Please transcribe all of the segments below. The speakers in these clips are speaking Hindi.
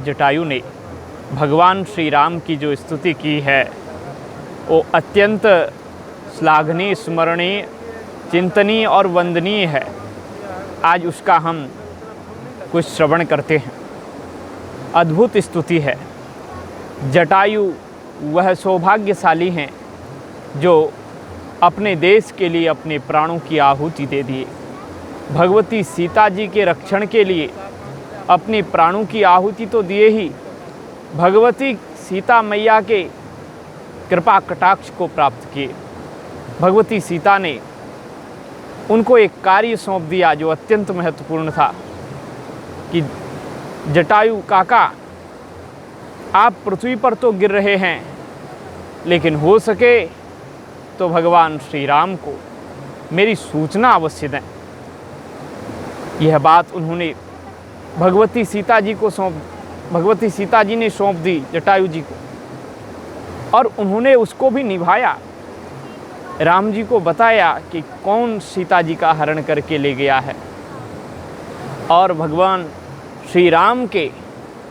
जटायु ने भगवान श्री राम की जो स्तुति की है वो अत्यंत श्लाघनीय, स्मरणीय, चिंतनीय और वंदनीय है। आज उसका हम कुछ श्रवण करते हैं। अद्भुत स्तुति है। जटायु वह सौभाग्यशाली हैं जो अपने देश के लिए अपने प्राणों की आहुति दे दिए। भगवती सीता जी के रक्षण के लिए अपने प्राणों की आहुति तो दिए ही, भगवती सीता मैया के कृपा कटाक्ष को प्राप्त किए। भगवती सीता ने उनको एक कार्य सौंप दिया जो अत्यंत महत्वपूर्ण था कि जटायु काका, आप पृथ्वी पर तो गिर रहे हैं, लेकिन हो सके तो भगवान श्री राम को मेरी सूचना अवश्य दें। यह बात उन्होंने भगवती सीता जी ने सौंप दी जटायु जी को, और उन्होंने उसको भी निभाया। राम जी को बताया कि कौन सीता जी का हरण करके ले गया है, और भगवान श्री राम के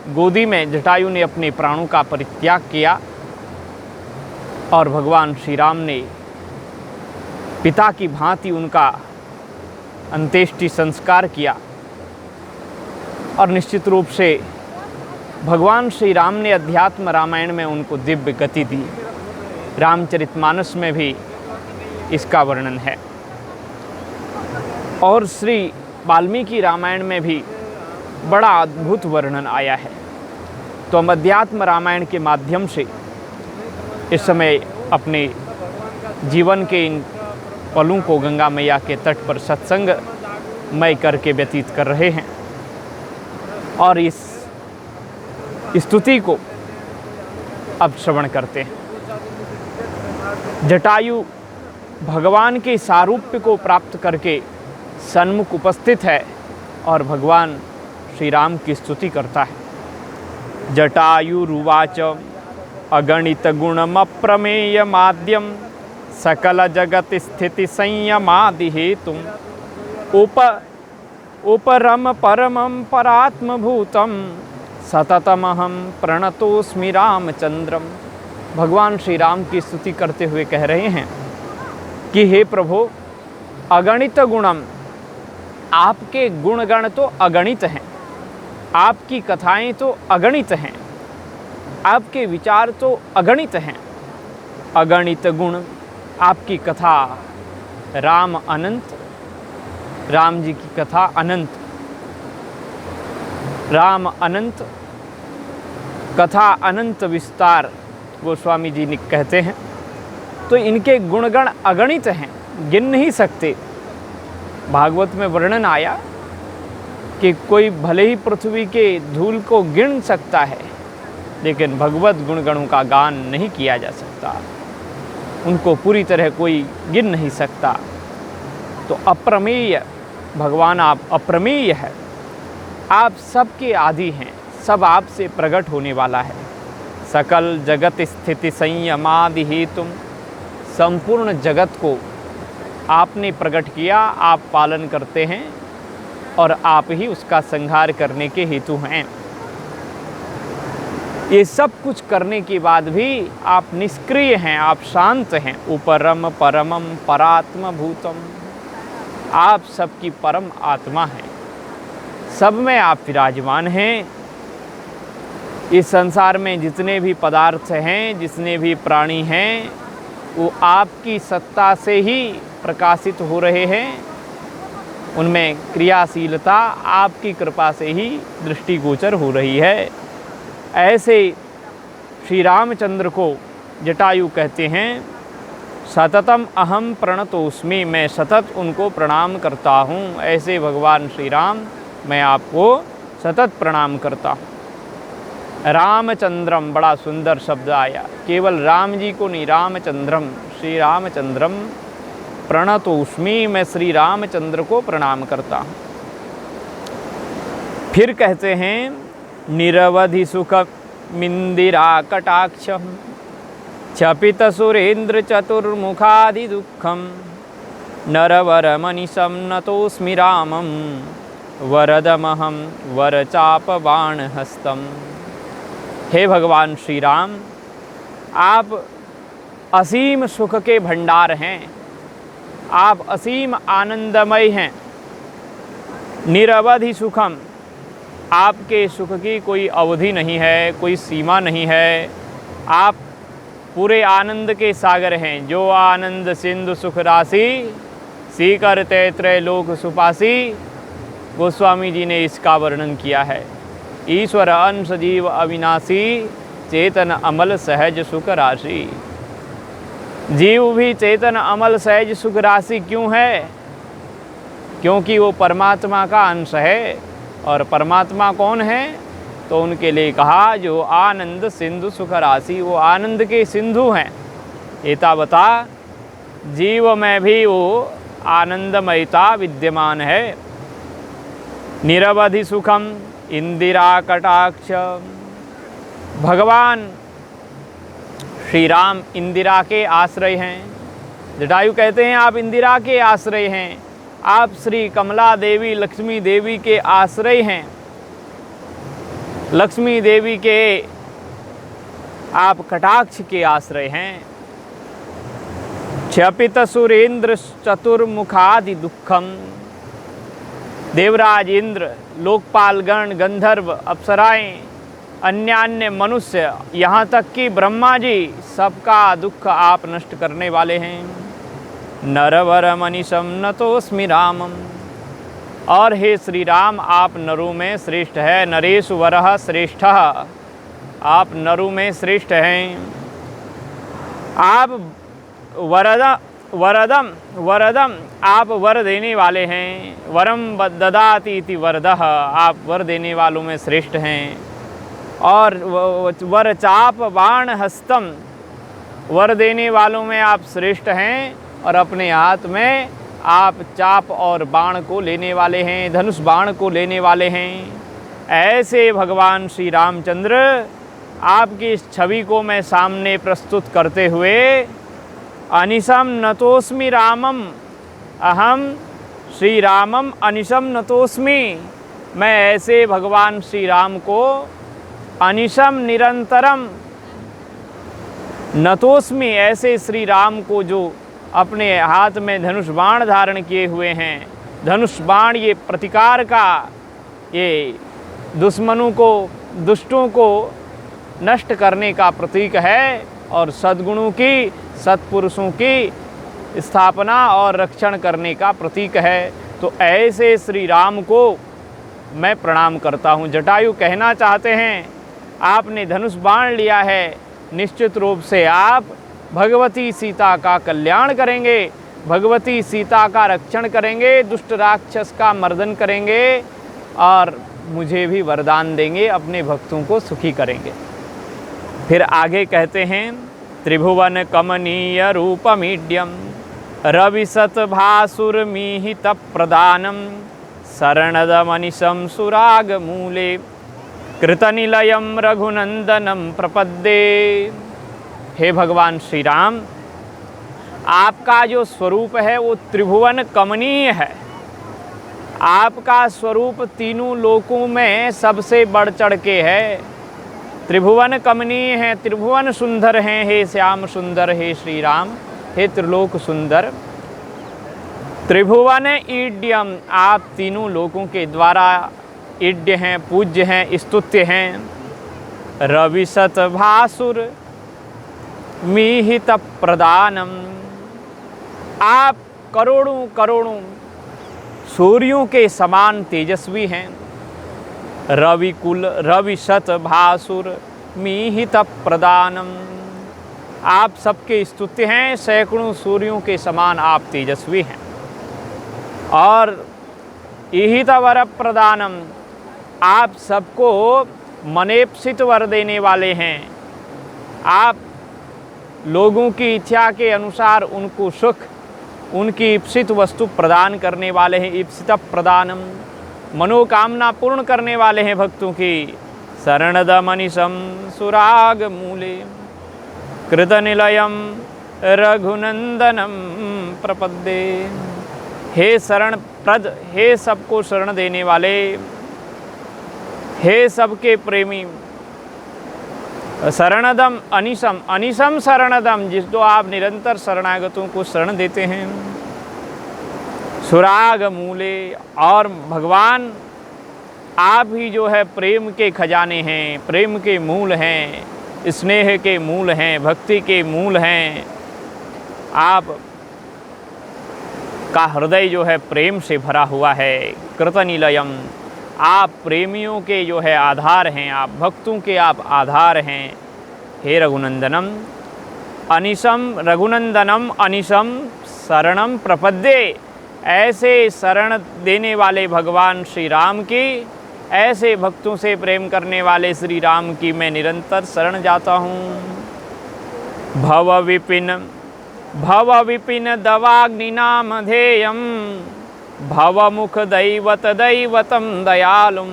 गोदी में जटायु ने अपने प्राणों का परित्याग किया, और भगवान श्री राम ने पिता की भांति उनका अंत्येष्टि संस्कार किया। और निश्चित रूप से भगवान श्री राम ने अध्यात्म रामायण में उनको दिव्य गति दी। रामचरितमानस में भी इसका वर्णन है, और श्री वाल्मीकि रामायण में भी बड़ा अद्भुत वर्णन आया है। तो हम अध्यात्म रामायण के माध्यम से इस समय अपने जीवन के इन पलों को गंगा मैया के तट पर सत्संगमय करके व्यतीत कर रहे हैं, और इस स्तुति को अब श्रवण करते हैं। जटायु भगवान के सारूप्य को प्राप्त करके सन्मुख उपस्थित है और भगवान श्री राम की स्तुति करता है। जटायुरुवाच अगणित गुणमप्रमेय माद्यम सकल जगत स्थिति संयमादि हेतु उपरम परमं परात्मभूतम सततमहं प्रणतोस्मि रामचंद्रम। भगवान श्री राम की स्तुति करते हुए कह रहे हैं कि हे प्रभु, अगणित गुणम, आपके गुणगण तो अगणित हैं, आपकी कथाएं तो अगणित हैं, आपके विचार तो अगणित हैं। अगणित गुण, आपकी कथा राम अनंत, राम जी की कथा अनंत, राम अनंत, कथा अनंत विस्तार, गोस्वामी जी ने कहते हैं। तो इनके गुणगण अगणित हैं, गिन नहीं सकते। भागवत में वर्णन आया कि कोई भले ही पृथ्वी के धूल को गिन सकता है, लेकिन भगवत गुणगणों का गान नहीं किया जा सकता, उनको पूरी तरह कोई गिन नहीं सकता। तो अप्रमेय भगवान, आप अप्रमेय है, आप सबके आदि हैं, सब आपसे प्रकट होने वाला है। सकल जगत स्थिति संयमादि हेतु, संपूर्ण जगत को आपने प्रकट किया, आप पालन करते हैं, और आप ही उसका संहार करने के हेतु हैं। ये सब कुछ करने के बाद भी आप निष्क्रिय हैं, आप शांत हैं। उपरम परमम परात्म भूतम, आप सबकी परम आत्मा हैं, सब में आप विराजमान हैं। इस संसार में जितने भी पदार्थ हैं, जितने भी प्राणी हैं, वो आपकी सत्ता से ही प्रकाशित हो रहे हैं। उनमें क्रियाशीलता आपकी कृपा से ही दृष्टिगोचर हो रही है। ऐसे श्री रामचंद्र को जटायु कहते हैं, सततम अहम प्रणतोस्मि, मैं सतत उनको प्रणाम करता हूँ। ऐसे भगवान श्री राम, मैं आपको सतत प्रणाम करता हूँ। रामचंद्रम, बड़ा सुंदर शब्द आया, केवल राम जी को नहीं, रामचंद्रम, श्री रामचंद्रम प्रणतोस्मि, मैं श्री रामचंद्र को प्रणाम करता हूँ। फिर कहते हैं, निरवधि सुख मिंदिरा कटाक्ष चपित सुरेंद्र चतुर्मुखादि दुखम नरवर मनीषम नतोस्मि रामम वरदमहं वरचापबाणहस्तम्। हे भगवान श्री राम, आप असीम सुख के भंडार हैं, आप असीम आनंदमय हैं। निरवधि सुखम, आपके सुख की कोई अवधि नहीं है, कोई सीमा नहीं है। आप पूरे आनंद के सागर हैं। जो आनंद सिंधु सुख राशि, सीकर तैत्रय लोक सुपासी, गोस्वामी जी ने इसका वर्णन किया है। ईश्वर अंश जीव अविनाशी, चेतन अमल सहज सुख राशि। जीव भी चेतन अमल सहज सुख राशि क्यों है? क्योंकि वो परमात्मा का अंश है। और परमात्मा कौन है? तो उनके लिए कहा जो आनंद सिंधु सुख राशि, वो आनंद के सिंधु हैं। एतावता जीव में भी वो आनंदमयता विद्यमान है। निरवधि सुखम इंदिरा कटाक्ष, भगवान श्री राम इंदिरा के आश्रय हैं। जटायु कहते हैं आप इंदिरा के आश्रय हैं, आप श्री कमला देवी लक्ष्मी देवी के आश्रय हैं। लक्ष्मी देवी के आप कटाक्ष के आश्रय हैं। क्षपित सुरेंद्र चतुर्मुखादि दुखम, देवराज इंद्र, लोकपालगण, गंधर्व, अप्सराएं, अन्य मनुष्य, यहाँ तक कि ब्रह्मा जी, सबका दुख आप नष्ट करने वाले हैं। नरवर मनीषम नतोस्मि रामम, और हे श्री राम आप नरों में श्रेष्ठ है। नरेषु वरः श्रेष्ठः, आप नरों में श्रेष्ठ हैं। आप वरदम, आप वर देने वाले हैं। वरम ददाति इति वरदः, आप वर देने वालों में श्रेष्ठ हैं। और वर चाप बाण हस्तम, वर देने वालों में आप श्रेष्ठ हैं। और अपने हाथ में आप चाप और बाण को लेने वाले हैं, धनुष बाण को लेने वाले हैं। ऐसे भगवान श्री रामचंद्र आपकी इस छवि को मैं सामने प्रस्तुत करते हुए, अनिशम नतोस्मि रामम, अहम श्री रामम अनिशम नतोस्मि, मैं ऐसे भगवान श्री राम को अनिशम निरंतरम नतोस्मि, ऐसे श्री राम को जो अपने हाथ में धनुष बाण धारण किए हुए हैं। धनुष बाण ये प्रतिकार का, ये दुश्मनों को, दुष्टों को नष्ट करने का प्रतीक है और सद्गुणों की, सत्पुरुषों की स्थापना और रक्षण करने का प्रतीक है। तो ऐसे श्री राम को मैं प्रणाम करता हूँ। जटायु कहना चाहते हैं आपने धनुष बाण लिया है, निश्चित रूप से आप भगवती सीता का कल्याण करेंगे, भगवती सीता का रक्षण करेंगे, दुष्ट राक्षस का मर्दन करेंगे और मुझे भी वरदान देंगे, अपने भक्तों को सुखी करेंगे। फिर आगे कहते हैं त्रिभुवन कमनीय रूपमीड्यम रविशत भासुरमीहित प्रदानम शरणदमनिशं सुराग मूले कृतनिलयम रघुनंदनम प्रपद्ये। हे भगवान श्री राम, आपका जो स्वरूप है वो त्रिभुवन कमनीय है। आपका स्वरूप तीनों लोकों में सबसे बढ़ चढ़ के है। त्रिभुवन कमनीय है, त्रिभुवन सुंदर हैं। हे श्याम सुंदर, हे श्री राम, हे त्रिलोक सुंदर। त्रिभुवन ईड्यम, आप तीनों लोकों के द्वारा ईड्य हैं, पूज्य हैं, स्तुत्य हैं। रविशत भासुर मीहित प्रदानम, आप करोड़ों करोड़ों सूर्यों के समान तेजस्वी हैं। रविकुल रविशत भासुर मीहित प्रदानम, आप सबके स्तुत्य हैं। सैकड़ों सूर्यों के समान आप तेजस्वी हैं। और ईहित वर प्रदानम, आप सबको मनेप्सित वर देने वाले हैं। आप लोगों की इच्छा के अनुसार उनको सुख, उनकी इप्सित वस्तु प्रदान करने वाले हैं। इप्सित प्रदानम, मनोकामना पूर्ण करने वाले हैं भक्तों की। शरणदमनिशं सुराग मूले कृतनिलयम रघुनंदनम प्रपद्ये। हे शरण प्रद, हे सबको शरण देने वाले, हे सबके प्रेमी, शरणदम अनिशम, अनिशम शरणदम, जिसको आप निरंतर शरणागतों को शरण देते हैं। सुराग मूले, और भगवान आप ही जो है प्रेम के खजाने हैं, प्रेम के मूल हैं, स्नेह के मूल हैं, भक्ति के मूल हैं। आप का हृदय जो है प्रेम से भरा हुआ है। कृतनिलयम, आप प्रेमियों के जो है आधार हैं, आप भक्तों के आप आधार हैं। हे रघुनंदनम अनिशम, रघुनंदनम अनिशम शरणम प्रपद्ये, ऐसे शरण देने वाले भगवान श्री राम की, ऐसे भक्तों से प्रेम करने वाले श्री राम की मैं निरंतर शरण जाता हूँ। भव विपिन दवाग्निनाम धेयम, भवमुख दैवत दैवतम दयालुम,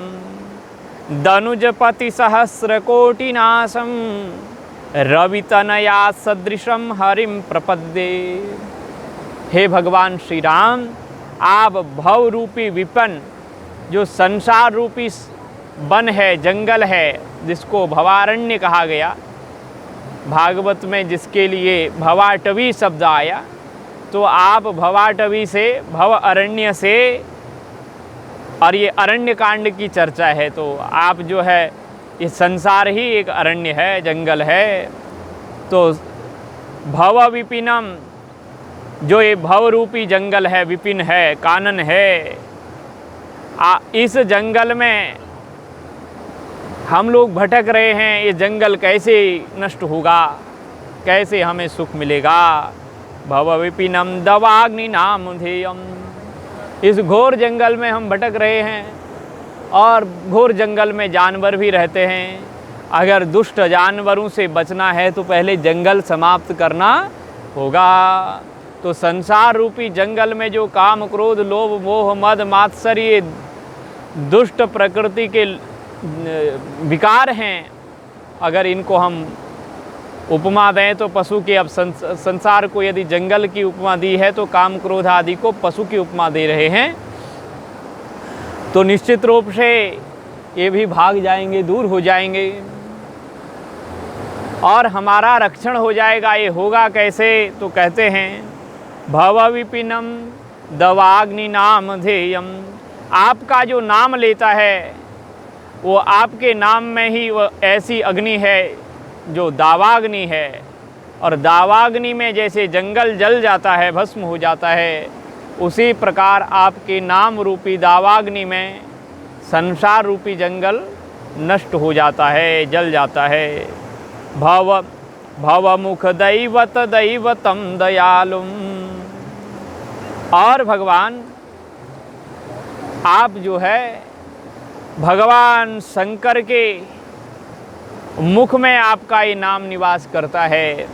दनुजपति सहस्रकोटिनाशम, रवितनया सदृशम हरिम प्रपद्ये। हे भगवान श्री राम, आप भव रूपी विपन, जो संसार रूपी वन है, जंगल है, जिसको भवारण्य कहा गया, भागवत में जिसके लिए भवाटवी शब्द आया, तो आप भवाटवी से, भव अरण्य से, और ये अरण्य कांड की चर्चा है, तो आप जो है ये संसार ही एक अरण्य है, जंगल है। तो भव विपिनम, जो ये भव रूपी जंगल है, विपिन है, कानन है, इस जंगल में हम लोग भटक रहे हैं। ये जंगल कैसे नष्ट होगा, कैसे हमें सुख मिलेगा। भव विपिनम दवाग्नि नाम धेयम, इस घोर जंगल में हम भटक रहे हैं, और घोर जंगल में जानवर भी रहते हैं। अगर दुष्ट जानवरों से बचना है तो पहले जंगल समाप्त करना होगा। तो संसार रूपी जंगल में जो काम, क्रोध, लोभ, मोह, मद, मात्सर्य, दुष्ट प्रकृति के विकार हैं, अगर इनको हम उपमा दें तो पशु के, अब संसार को यदि जंगल की उपमा दी है तो काम, क्रोध आदि को पशु की उपमा दे रहे हैं, तो निश्चित रूप से ये भी भाग जाएंगे, दूर हो जाएंगे, और हमारा रक्षण हो जाएगा। ये होगा कैसे? तो कहते हैं भव विपिनम दवाग्नि नाम धेयम, आपका जो नाम लेता है वो आपके नाम में ही वो ऐसी अग्नि है जो दावाग्नि है। और दावाग्नि में जैसे जंगल जल जाता है, भस्म हो जाता है, उसी प्रकार आपके नाम रूपी दावाग्नि में संसार रूपी जंगल नष्ट हो जाता है, जल जाता है। भवमुख दैवत दैवतम दयालुम, और भगवान आप जो है भगवान शंकर के मुख में आपका ये नाम निवास करता है।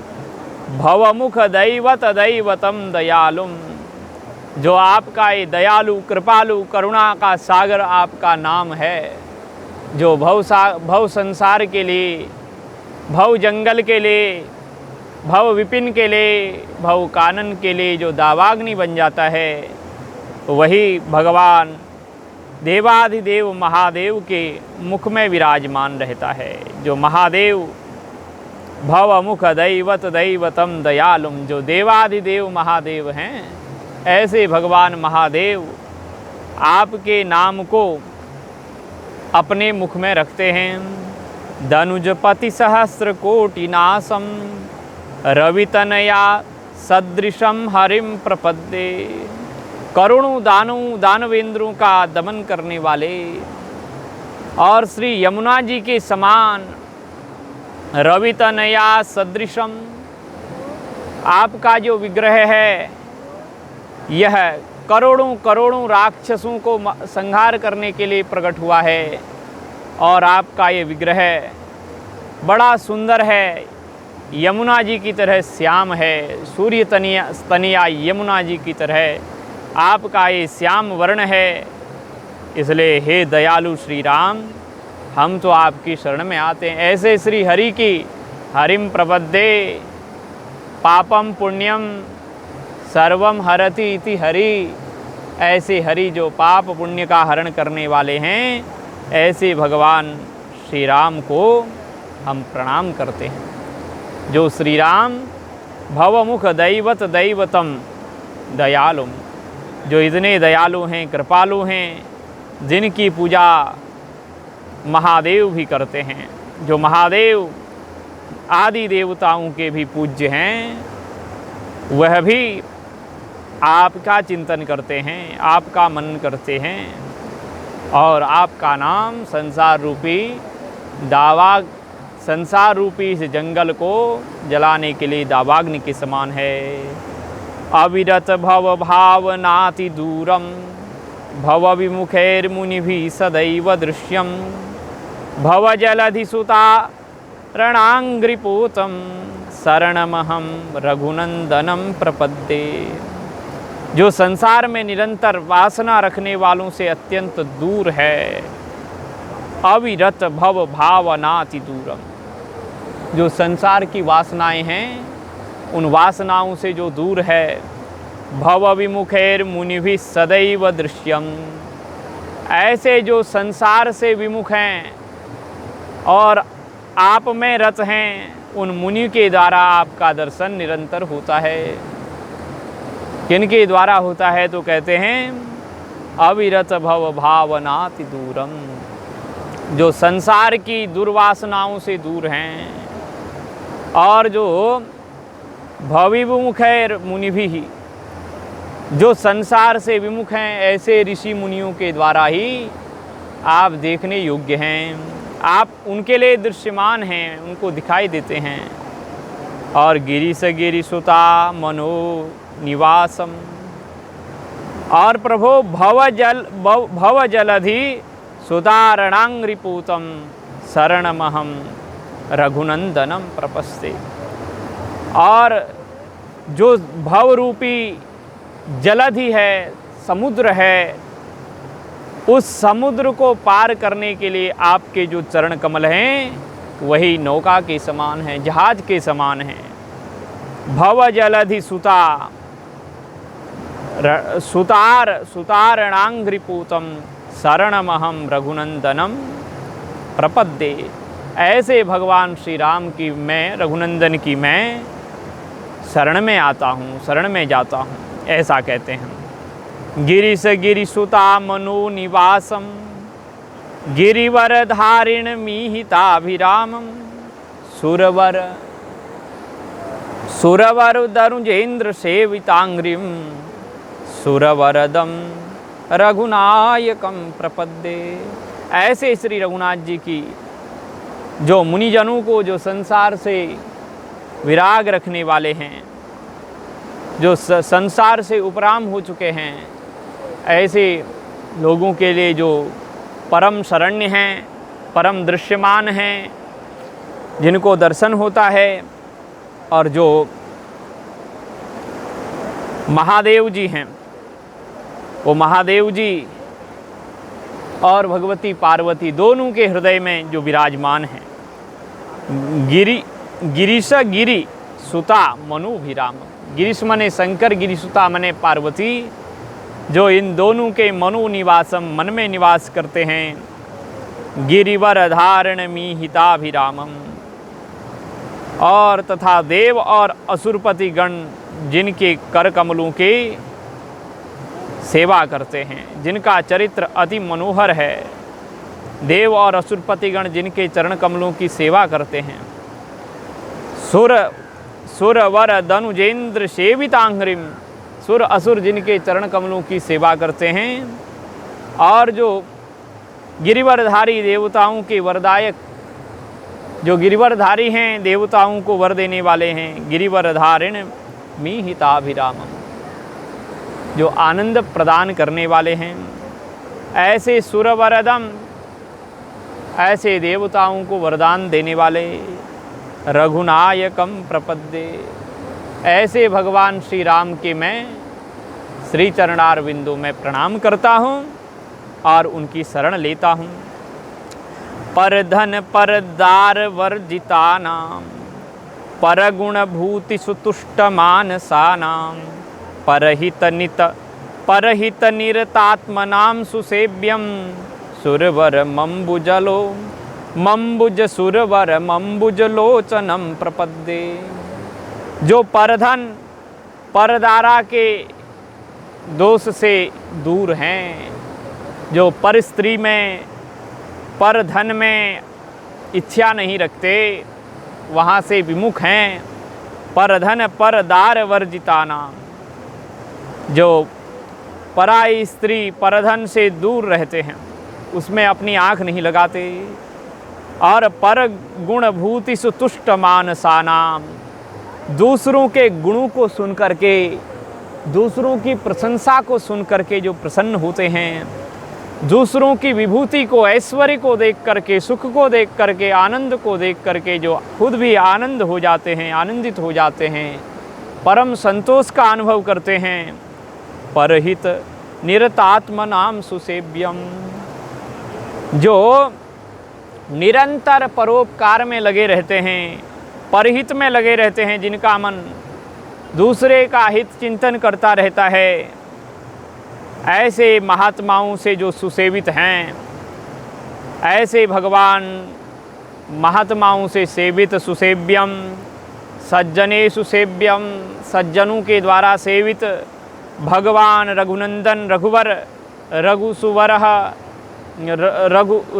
भवमुख दैवत दैवतम दयालुम, जो आपका ये दयालु, कृपालु, करुणा का सागर आपका नाम है, जो भव संसार के लिए, भव जंगल के लिए, भव विपिन के लिए, भव कानन के लिए जो दावाग्नि बन जाता है, वही भगवान देवाधिदेव महादेव के मुख में विराजमान रहता है। जो महादेव भवमुख दैवत दैवतम दयालुम, जो देवाधिदेव महादेव हैं, ऐसे भगवान महादेव आपके नाम को अपने मुख में रखते हैं। धनुजपति सहस्र कोटि नासम, रवितनया सदृशम हरिम प्रपद्ये, करुणों दानवेंद्रों का दमन करने वाले, और श्री यमुना जी के समान रवितनया सदृशम, आपका जो विग्रह है यह करोड़ों करोड़ों राक्षसों को संहार करने के लिए प्रकट हुआ है। और आपका ये विग्रह बड़ा सुंदर है, यमुना जी की तरह श्याम है, सूर्य तनिया यमुना जी की तरह आपका ये श्याम वर्ण है। इसलिए हे दयालु श्री राम, हम तो आपकी शरण में आते हैं। ऐसे श्री हरि की हरिम प्रपद्ये पापम पुण्यम सर्वम हरति इति हरि, ऐसे हरि जो पाप पुण्य का हरण करने वाले हैं, ऐसे भगवान श्री राम को हम प्रणाम करते हैं। जो श्री राम भवमुख दैवत दैवतम दयालुम, जो इतने दयालु हैं, कृपालु हैं, जिनकी पूजा महादेव भी करते हैं, जो महादेव आदि देवताओं के भी पूज्य हैं, वह भी आपका चिंतन करते हैं, आपका मनन करते हैं और आपका नाम संसार रूपी इस जंगल को जलाने के लिए दावाग्नि के समान है। अविरत भव भावनाति दूरम भव विमुखैर्मुनिभिः सदैव दृश्यम भव जलधिसुता रणांग्रिपूतं शरणमहं रघुनंदनम प्रपद्ये। जो संसार में निरंतर वासना रखने वालों से अत्यंत दूर है। अविरत भव भावनाति दूरम, जो संसार की वासनाएं हैं उन वासनाओं से जो दूर है। भव विमुखैर मुनिभिः सदैव दृश्यम, ऐसे जो संसार से विमुख हैं और आप में रत हैं, उन मुनि के द्वारा आपका दर्शन निरंतर होता है। किनके द्वारा होता है तो कहते हैं अविरत भव भावनाति दूरम, जो संसार की दुर्वासनाओं से दूर हैं और जो भविमुखैर मुनिभिः, जो संसार से विमुख हैं, ऐसे ऋषि मुनियों के द्वारा ही आप देखने योग्य हैं। आप उनके लिए दृश्यमान हैं, उनको दिखाई देते हैं। और गिरीश गिरिसुता मनो निवासम, और प्रभो भव जलधि सुतारणांग्रिपूतं शरणमहं रघुनंदनम प्रपस्ते। और जो भव रूपी जलधि है, समुद्र है, उस समुद्र को पार करने के लिए आपके जो चरण कमल हैं वही नौका के समान हैं, जहाज के समान हैं। भव जलधि सुतारणांग्रिपूतं शरणमहं रघुनंदनम प्रपद्ये। ऐसे भगवान श्री राम की मैं, रघुनंदन की मैं शरण में आता हूँ, शरण में जाता हूँ, ऐसा कहते हैं। गिरीश गिरिसुता मनो निवासम गिरिवर धारिण मीहिताभिरामम सुरवर दरुजेन्द्र सेवितांग्रिम सुरवरदम रघुनायकम प्रपद्ये। ऐसे श्री रघुनाथ जी की जो मुनिजनों को, जो संसार से विराग रखने वाले हैं, जो संसार से उपराम हो चुके हैं, ऐसे लोगों के लिए जो परम शरण्य हैं, परम दृश्यमान हैं, जिनको दर्शन होता है, और जो महादेव जी हैं, वो महादेव जी और भगवती पार्वती दोनों के हृदय में जो विराजमान हैं। गिरीश गिरि सुता मनुभिराम, गिरीश मने शंकर, गिरिसुता मने पार्वती, जो इन दोनों के मनु निवासम, मन में निवास करते हैं। गिरिवर धारण मीहिताभिरामम, और तथा देव और असुरपति गण जिनके कर कमलों के सेवा करते हैं, जिनका चरित्र अति मनोहर है। देव और असुरपति गण जिनके चरण कमलों की सेवा करते हैं। सुरवर दनुजेन्द्र सेवितांग्रिम, सुर असुर जिनके चरण कमलों की सेवा करते हैं। और जो गिरिवरधारी देवताओं के वरदायक, जो गिरिवरधारी हैं, देवताओं को वर देने वाले हैं। गिरिवरधारिण मीहिताभिरामम, जो आनंद प्रदान करने वाले हैं। ऐसे सुरवरदम, ऐसे देवताओं को वरदान देने वाले। रघुनायकम प्रपद्ये, ऐसे भगवान श्री राम के मैं श्री चरणार बिंदु में प्रणाम करता हूँ और उनकी शरण लेता हूँ। पर धन पर दार वर्जिता नाम पर गुण भूति सुतुष्ट मानसा नाम परहित निरतात्मनाम सुसेव्यम सुरवर मंबुजलो मम्बुज सुरवर मम्बुज लोचनम प्रपद्ये। जो परधन परदारा के दोष से दूर हैं, जो पर स्त्री में पर धन में इच्छा नहीं रखते, वहाँ से विमुख हैं, पर धन पर दार वर्जिताना। जो पराई स्त्री परधन से दूर रहते हैं, उसमें अपनी आँख नहीं लगाते, और पर गुण भूति सुतुष्ट मानसानाम। दूसरों के गुणों को सुन करके, दूसरों की प्रशंसा को सुन करके जो प्रसन्न होते हैं, दूसरों की विभूति को, ऐश्वर्य को देख करके, सुख को देख करके, आनंद को देख करके जो खुद भी आनंद हो जाते हैं, आनंदित हो जाते हैं, परम संतोष का अनुभव करते हैं। परहित निरतात्मनाम सुसेव्यम। जो निरंतर परोपकार में लगे रहते हैं, परहित में लगे रहते हैं, जिनका मन दूसरे का हित चिंतन करता रहता है, ऐसे महात्माओं से जो सुसेवित हैं, ऐसे भगवान महात्माओं से सेवित सुसेव्यम, सज्जने सुसेव्यम, सज्जनों के द्वारा सेवित भगवान रघुनंदन रघुवर रघुसुवरः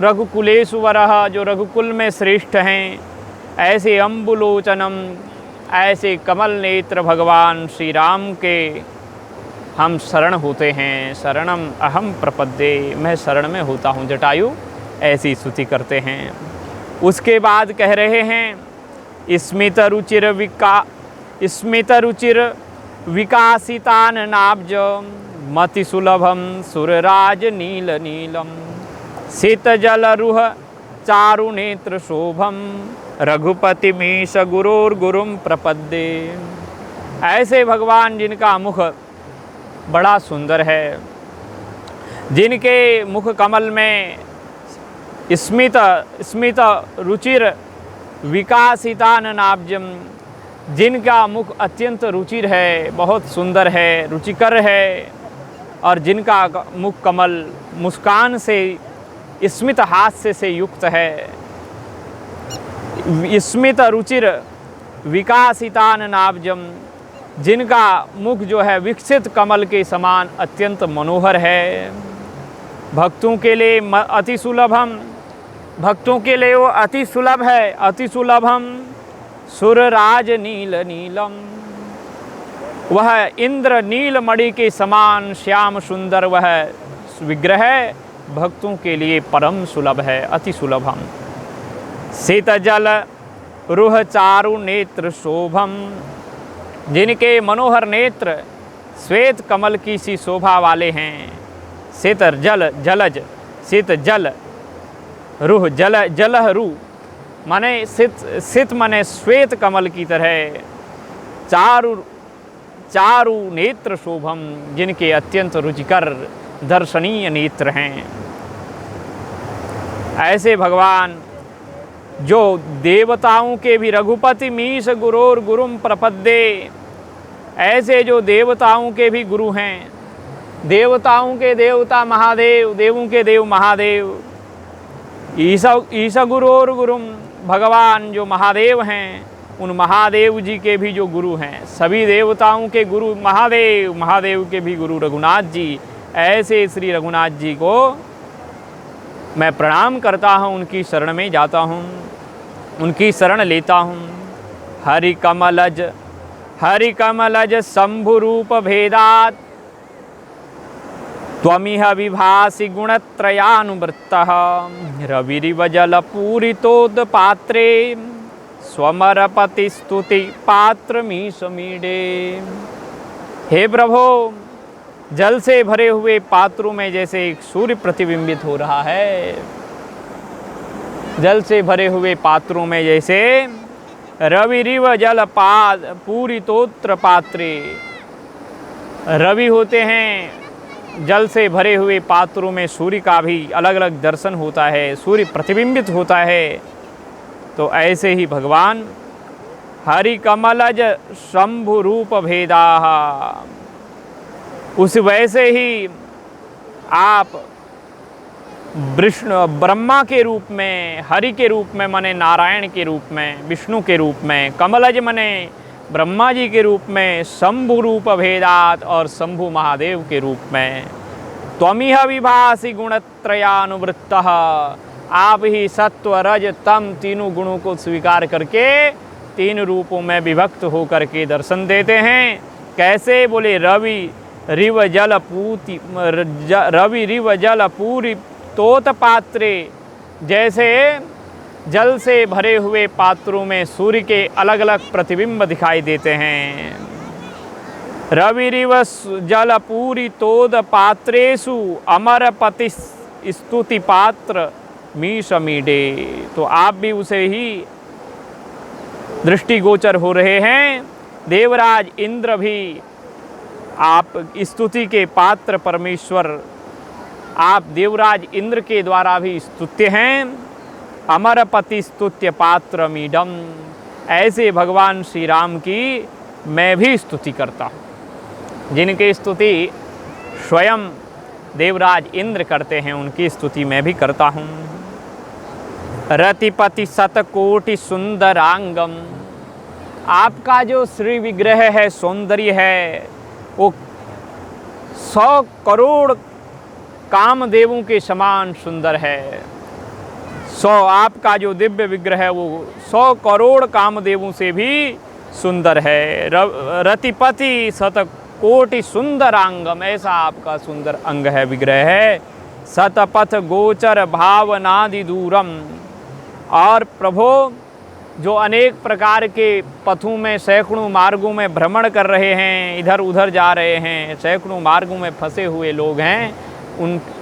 रघुकुलेशुवरः, जो रघुकुल में श्रेष्ठ हैं, ऐसे अम्बुलोचनम, ऐसे कमल नेत्र भगवान श्री राम के हम शरण होते हैं। शरणम अहम प्रपद्ये, मैं शरण में होता हूँ जटायु, ऐसी स्तुति करते हैं। उसके बाद कह रहे हैं स्मित रुचिर विकासितान नाब्ज मति सुलभम सुरराज नील नीलम शीतजल रुह चारु नेत्र शोभम रघुपति मीश गुरोर गुरुम प्रपद्ये। ऐसे भगवान जिनका मुख बड़ा सुंदर है, जिनके मुख कमल में स्मित रुचिर विकासितान नाब्जम, जिनका मुख अत्यंत रुचिर है, बहुत सुंदर है, रुचिकर है, और जिनका मुख कमल मुस्कान से, स्मित हास्य से युक्त है। स्मित रुचिर विकासितान नाब्जम, जिनका मुख जो है विकसित कमल के समान अत्यंत मनोहर है। भक्तों के लिए अति सुलभम, भक्तों के लिए वो अति सुलभ है, अति सुलभम सुरराज नील नीलम, वह इंद्र नील मणि के समान श्याम सुंदर वह विग्रह भक्तों के लिए परम सुलभ है, अति सुलभम। शीतजल रुह चारु नेत्र शोभम, जिनके मनोहर नेत्र श्वेत कमल की सी शोभा वाले हैं। शीत जल जलज, शीत जल रुह जलह रू माने शीत माने श्वेत कमल की तरह, चारु नेत्र शोभम, जिनके अत्यंत रुचिकर दर्शनीय नेत्र हैं। ऐसे भगवान जो देवताओं के भी रघुपति मीश गुरोर गुरुम प्रपद्ये, ऐसे जो देवताओं के भी गुरु हैं, देवताओं के देवता महादेव, देवों के देव महादेव, ईसा गुरोर गुरुम, भगवान जो महादेव हैं, उन महादेव जी के भी जो गुरु हैं, सभी देवताओं के गुरु महादेव, महादेव के भी गुरु रघुनाथ जी, ऐसे श्री रघुनाथ जी को मैं प्रणाम करता हूँ, उनकी शरण में जाता हूँ, उनकी शरण लेता हूँ। हरि कमलज शंभु रूप भेदात त्वमिह विभासि गुणत्रयानुवृत्तः रविरिव जल पूरितोद पात्रे स्वमरपति स्तुति पात्र मीशमीडे। हे प्रभो, जल से भरे हुए पात्रों में जैसे एक सूर्य प्रतिबिंबित हो रहा है, जल से भरे हुए पात्रों में जैसे रविरिव जल पूरितोत्र पात्रे, रवि होते हैं, जल से भरे हुए पात्रों में सूर्य का भी अलग अलग दर्शन होता है, सूर्य प्रतिबिंबित होता है। तो ऐसे ही भगवान हरि कमलज शंभु रूप भेदाः, उस वैसे ही आप विष्णु ब्रह्मा के रूप में, हरि के रूप में माने नारायण के रूप में, विष्णु के रूप में, कमलज माने ब्रह्मा जी के रूप में, शंभु रूप भेदात और शंभु महादेव के रूप में। त्वमिह विभासी गुणत्रयानुवृत्तः, आप ही सत्व रज तम तीनों गुणों को स्वीकार करके तीन रूपों में विभक्त होकर के दर्शन देते हैं। कैसे? बोले रवि रिव जल पूति रवि रिव जल पूरी तोत पात्रे, जैसे जल से भरे हुए पात्रों में सूर्य के अलग अलग प्रतिबिंब दिखाई देते हैं। रविरिव जल पूरी तोद पात्रेषु अमर पति स्तुति पात्र मीश मीडे। तो आप भी उसे ही दृष्टिगोचर हो रहे हैं। देवराज इंद्र भी आप स्तुति के पात्र परमेश्वर, आप देवराज इंद्र के द्वारा भी स्तुत्य हैं। अमरपति स्तुत्य पात्र मीडम, ऐसे भगवान श्री राम की मैं भी स्तुति करता हूँ। जिनकी स्तुति स्वयं देवराज इंद्र करते हैं, उनकी स्तुति मैं भी करता हूँ। रतिपति शतकोटि सुंदरांगम, आपका जो श्री विग्रह है, सौंदर्य है, वो 100 करोड़ कामदेवों के समान सुंदर है। 100 आपका जो दिव्य विग्रह है वो 100 करोड़ कामदेवों से भी सुंदर है। रतिपति शतकोटि सुंदरांगम, ऐसा आपका सुंदर अंग है, विग्रह है। शतपथ गोचर भावनादि दूरम, और प्रभो जो अनेक प्रकार के पथों में, सैकड़ों मार्गों में भ्रमण कर रहे हैं, इधर उधर जा रहे हैं, सैकड़ों मार्गों में फंसे हुए लोग हैं,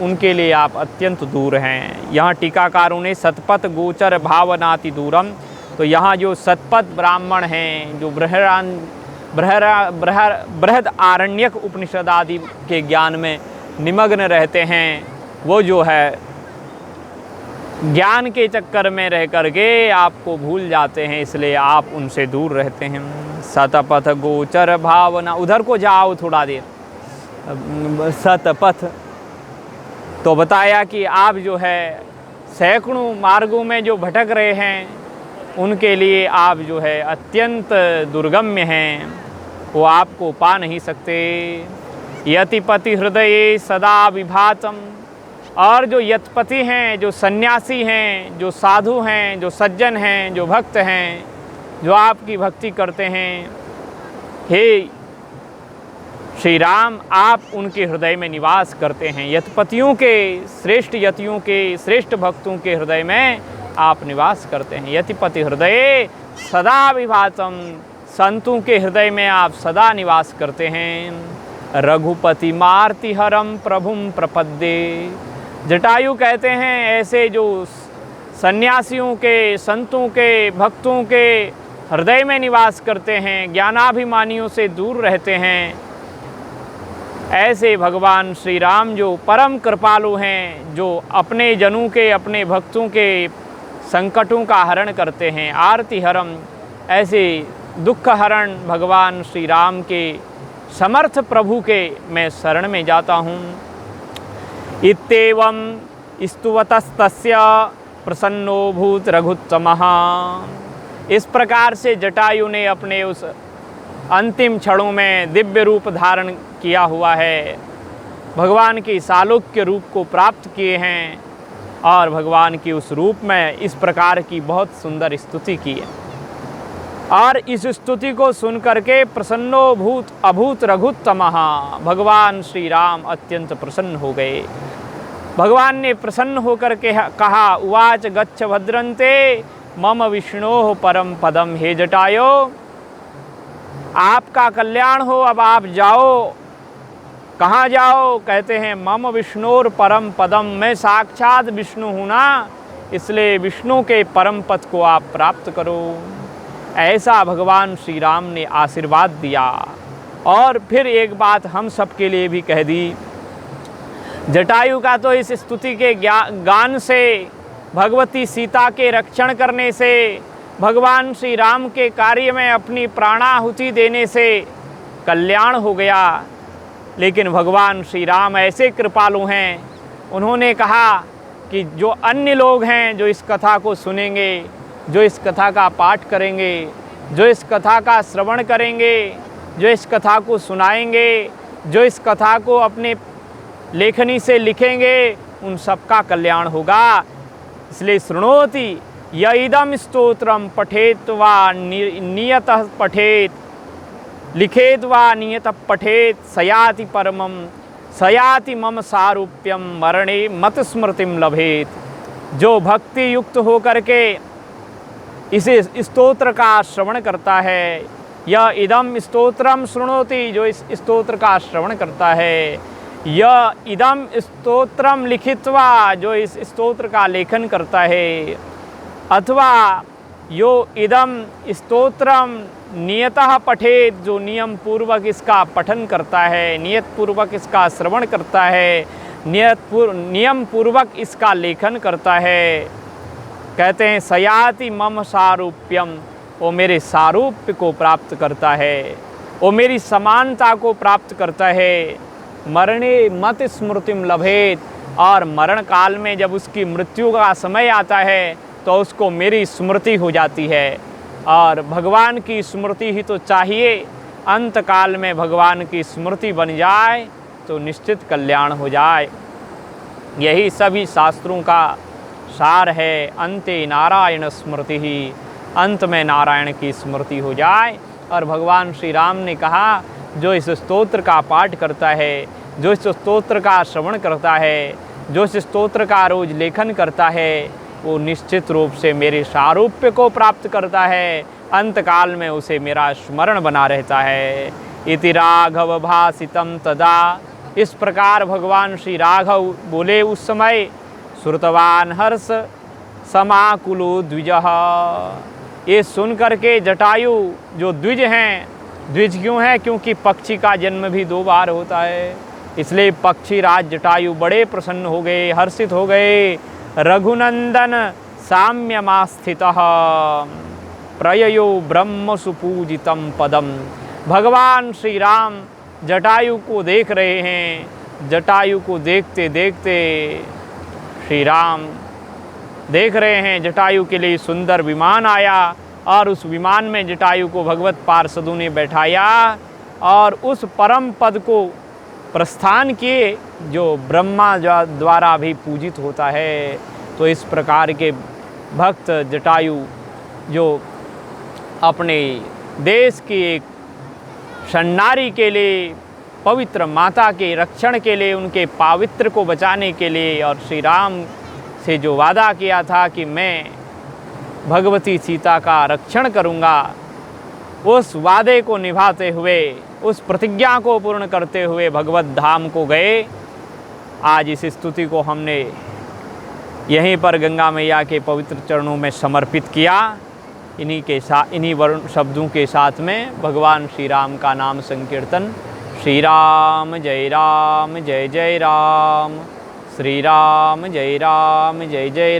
उनके लिए आप अत्यंत दूर हैं। यहाँ टीकाकारों ने सतपथ गोचर भावनाति दूरम, तो यहाँ जो सतपथ ब्राह्मण हैं, जो बृहद आरण्यक उपनिषद आदि के ज्ञान में निमग्न रहते हैं, वो जो है ज्ञान के चक्कर में रह करके आपको भूल जाते हैं, इसलिए आप उनसे दूर रहते हैं। सतपथ गोचर भावना, उधर को जाओ थोड़ा देर। सतपथ तो बताया कि आप जो है सैकड़ों मार्गों में जो भटक रहे हैं, उनके लिए आप जो है अत्यंत दुर्गम्य हैं, वो आपको पा नहीं सकते। यतिपति हृदय सदा विभातम, और जो यतपति हैं, जो सन्यासी हैं, जो साधु हैं, जो सज्जन हैं, जो भक्त हैं, जो आपकी भक्ति करते हैं, हे श्री राम, आप उनके हृदय में निवास करते हैं। यतपतियों के, श्रेष्ठ यतियों के, श्रेष्ठ भक्तों के हृदय में आप निवास करते हैं। यतिपति हृदय सदा विभातम, संतों के हृदय में आप सदा निवास करते हैं। रघुपति मार्ति हरम प्रभुम प्रपद्ये, जटायु कहते हैं ऐसे जो सन्यासियों के, संतों के, भक्तों के हृदय में निवास करते हैं, ज्ञानाभिमानियों से दूर रहते हैं, ऐसे भगवान श्री राम जो परम कृपालु हैं, जो अपने जनों के, अपने भक्तों के संकटों का हरण करते हैं। आरति हरम, ऐसे दुख हरण भगवान श्री राम के समर्थ प्रभु के मैं शरण में जाता हूँ। इत्येवं स्तुवतस्तस्य प्रसन्नो भूत रघुत्तमः, इस प्रकार से जटायु ने अपने उस अंतिम क्षणों में दिव्य रूप धारण किया हुआ है, भगवान की सालोक्य रूप को प्राप्त किए हैं, और भगवान की उस रूप में इस प्रकार की बहुत सुंदर स्तुति की है। और इस स्तुति को सुन करके प्रसन्नो भूत अभूत रघुत्तमः, भगवान श्री राम अत्यंत प्रसन्न हो गए। भगवान ने प्रसन्न होकर के कहा, उवाच गच्छ भद्रन्ते मम विष्णोः परम पदम, हे जटायो आपका कल्याण हो, अब आप जाओ। कहाँ जाओ? कहते हैं मम विष्णोर परम पदम, मैं साक्षात विष्णु हूँ ना, इसलिए विष्णु के परम पद को आप प्राप्त करो। ऐसा भगवान श्री राम ने आशीर्वाद दिया। और फिर एक बात हम सब के लिए भी कह दी, जटायु का तो इस स्तुति के गान से, भगवती सीता के रक्षण करने से, भगवान श्री राम के कार्य में अपनी प्राणाहुति देने से कल्याण हो गया। लेकिन भगवान श्री राम ऐसे कृपालु हैं, उन्होंने कहा कि जो अन्य लोग हैं जो इस कथा को सुनेंगे, जो इस कथा का पाठ करेंगे, जो इस कथा का श्रवण करेंगे, जो इस कथा को सुनाएंगे, जो इस कथा को अपने लेखनी से लिखेंगे, उन सबका कल्याण होगा। इसलिए शृणोति य इदं स्तोत्रम पठेत वा नियतः पठेत, लिखेत वा नियतः पठेत, सयाति परमम सयाति मम सारूप्यम मरणे मत स्मृतिम लभेत। जो भक्ति युक्त होकर के इसे स्तोत्र का श्रवण करता है, यह इदम स्तोत्रम शृणोति, जो इस स्तोत्र का श्रवण करता है, यह इदम स्तोत्रम लिखित्वा, जो इस स्तोत्र का लेखन करता है, अथवा यो इदम स्तोत्रम नियतः पठेत, जो नियम पूर्वक इसका पठन करता है, नियत पूर्वक इसका श्रवण करता है, नियम पूर्वक इसका लेखन करता है। कहते हैं सयाति मम सारूप्यम, वो मेरे सारूप्य को प्राप्त करता है, वो मेरी समानता को प्राप्त करता है। मरणे मत स्मृतिम लभेत, और मरण काल में जब उसकी मृत्यु का समय आता है तो उसको मेरी स्मृति हो जाती है। और भगवान की स्मृति ही तो चाहिए, अंत काल में भगवान की स्मृति बन जाए तो निश्चित कल्याण हो जाए। यही सभी शास्त्रों का सार है, अंते नारायण स्मृति ही, अंत में नारायण की स्मृति हो जाए। और भगवान श्री राम ने कहा, जो इस स्तोत्र का पाठ करता है, जो इस स्तोत्र का श्रवण करता है, जो इस स्तोत्र का रोज लेखन करता है, वो निश्चित रूप से मेरे सारूप्य को प्राप्त करता है, अंत काल में उसे मेरा स्मरण बना रहता है। इति राघव भासितम तदा, इस प्रकार भगवान श्री राघव बोले उस समय। श्रुतवान हर्ष समाकुलो द्विजः, ये सुन करके जटायु जो द्विज हैं, द्विज क्यों है? क्योंकि पक्षी का जन्म भी 2 बार होता है, इसलिए पक्षी राज जटायु बड़े प्रसन्न हो गए, हर्षित हो गए। रघुनंदन साम्यमास्थितः प्रययो ब्रह्म सुपूजितम पदम, भगवान श्री राम जटायु को देख रहे हैं। जटायु को देखते देखते श्री राम देख रहे हैं, जटायु के लिए सुंदर विमान आया और उस विमान में जटायु को भगवत पार्षदों ने बैठाया और उस परम पद को प्रस्थान किए जो ब्रह्मा द्वारा भी पूजित होता है। तो इस प्रकार के भक्त जटायु जो अपने देश की एक शरणारी के लिए, पवित्र माता के रक्षण के लिए, उनके पावित्र को बचाने के लिए, और श्री राम से जो वादा किया था कि मैं भगवती सीता का रक्षण करूँगा, उस वादे को निभाते हुए, उस प्रतिज्ञा को पूर्ण करते हुए भगवत धाम को गए। आज इस स्तुति को हमने यहीं पर गंगा मैया के पवित्र चरणों में समर्पित किया। इन्हीं वर्ण शब्दों के साथ में भगवान श्री राम का नाम संकीर्तन। श्री राम जय राम जय जय राम, श्री राम जय जय